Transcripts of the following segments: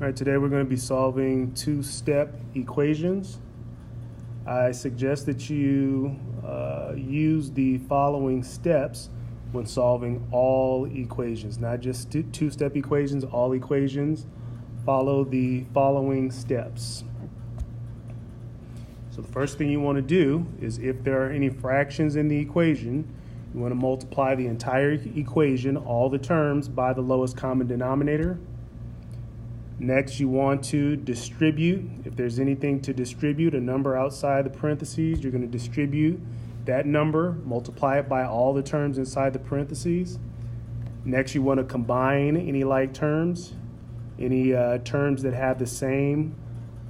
All right, today we're going to be solving two-step equations. I suggest that you use the following steps when solving all equations, not just two-step equations, all equations. Follow the following steps. So the first thing you want to do is, if there are any fractions in the equation, you want to multiply the entire equation, all the terms, by the lowest common denominator. Next, you want to distribute. If there's anything to distribute, a number outside the parentheses, you're going to distribute that number, multiply it by all the terms inside the parentheses. Next, you want to combine any like terms, any terms that have the same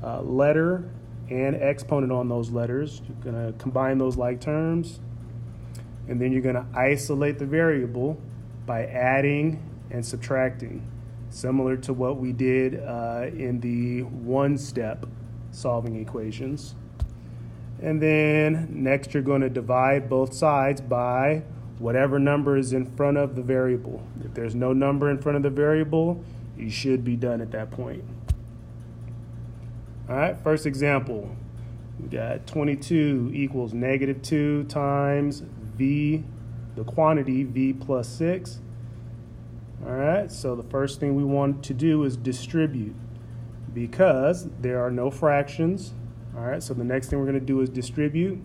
letter and exponent on those letters. You're going to combine those like terms. And then you're going to isolate the variable by adding and subtracting, similar to what we did in the one-step solving equations. And then next, you're going to divide both sides by whatever number is in front of the variable. If there's no number in front of the variable, you should be done at that point. All right, first example. We got 22 equals -2 times v, the quantity v plus 6. All right, so the first thing we want to do is distribute, because there are no fractions. All right, so the next thing we're going to do is distribute.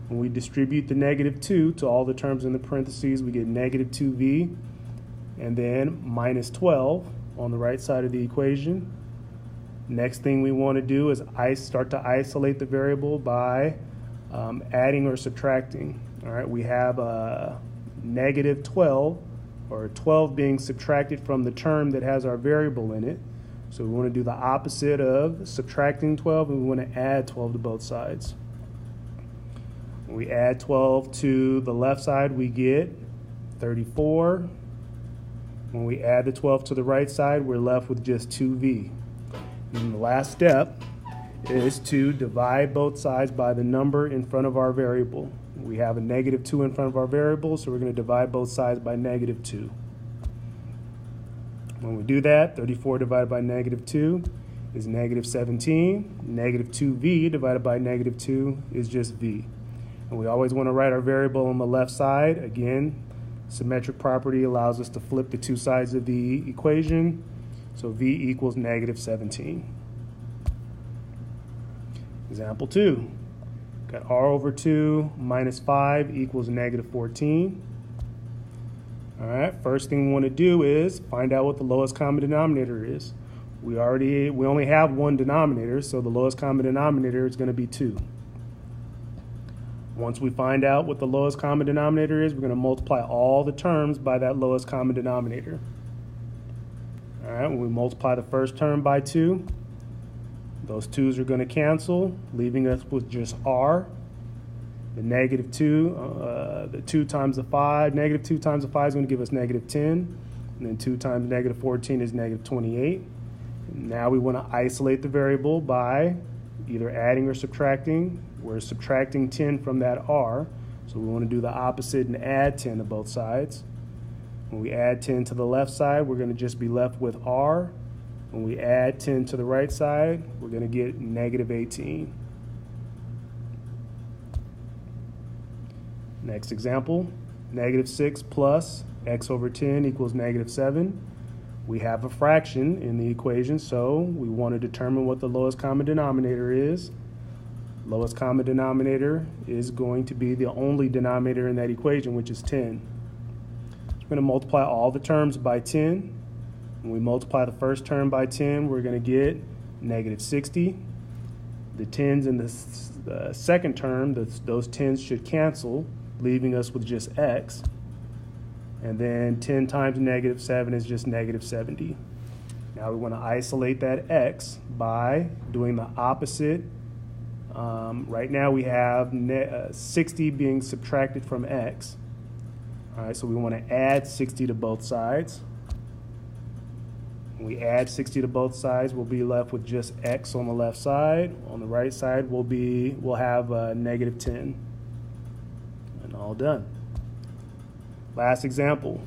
When we distribute the -2 to all the terms in the parentheses, we get -2v, and then minus 12 on the right side of the equation. Next thing we want to do is start to isolate the variable by adding or subtracting. All right, we have -12, or 12 being subtracted from the term that has our variable in it. So we want to do the opposite of subtracting 12, and we want to add 12 to both sides. When we add 12 to the left side, we get 34. When we add the 12 to the right side, we're left with just 2v. And the last step is to divide both sides by the number in front of our variable. We have a -2 in front of our variable, so we're going to divide both sides by -2. When we do that, 34 divided by -2 is -17. -2v divided by -2 is just v. And we always want to write our variable on the left side. Again, symmetric property allows us to flip the two sides of the equation. So v equals -17. Example 2. Got r over 2 minus 5 equals -14. All right, first thing we want to do is find out what the lowest common denominator is. We only have one denominator, so the lowest common denominator is going to be 2. Once we find out what the lowest common denominator is, we're going to multiply all the terms by that lowest common denominator. All right, when we multiply the first term by 2, those 2's are going to cancel, leaving us with just r. The -2, the 2 times the 5, -2 times the 5 is going to give us -10. And then 2 times -14 is -28. Now we want to isolate the variable by either adding or subtracting. We're subtracting 10 from that r, so we want to do the opposite and add 10 to both sides. When we add 10 to the left side, we're going to just be left with r. When we add 10 to the right side, we're going to get -18. Next example, -6 plus x over 10 equals -7. We have a fraction in the equation, so we want to determine what the lowest common denominator is. Lowest common denominator is going to be the only denominator in that equation, which is 10. We're going to multiply all the terms by 10. When we multiply the first term by 10, we're going to get -60. The 10's in the second term, those 10's should cancel, leaving us with just x. And then 10 times -7 is just -70. Now we want to isolate that x by doing the opposite. Right now we have 60 being subtracted from x. All right, so we want to add 60 to both sides. When we add 60 to both sides, we'll be left with just x on the left side. On the right side, we'll have -10. And all done. Last example.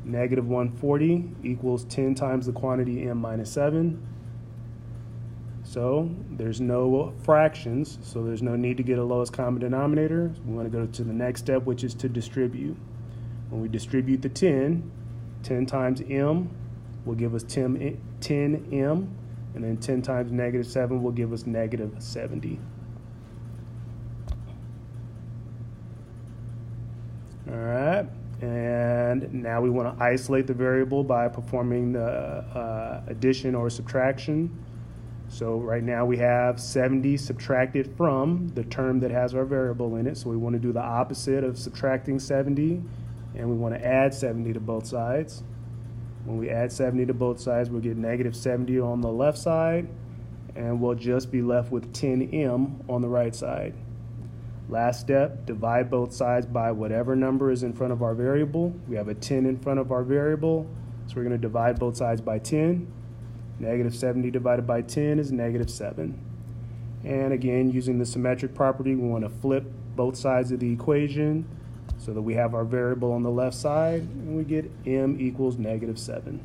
Negative 140 equals 10 times the quantity m minus 7. So there's no fractions, so there's no need to get a lowest common denominator. We want to go to the next step, which is to distribute. When we distribute the 10 times m will give us 10m, and then 10 times negative 7 will give us negative 70. All right, and now we want to isolate the variable by performing the addition or subtraction. So right now we have 70 subtracted from the term that has our variable in it. So we want to do the opposite of subtracting 70, and we want to add 70 to both sides. When we add 70 to both sides, we'll get negative 70 on the left side, and we'll just be left with 10m on the right side. Last step, divide both sides by whatever number is in front of our variable. We have a 10 in front of our variable, so we're going to divide both sides by 10. Negative 70 divided by 10 is negative 7. And again, using the symmetric property, we want to flip both sides of the equation so that we have our variable on the left side, and we get m equals negative 7.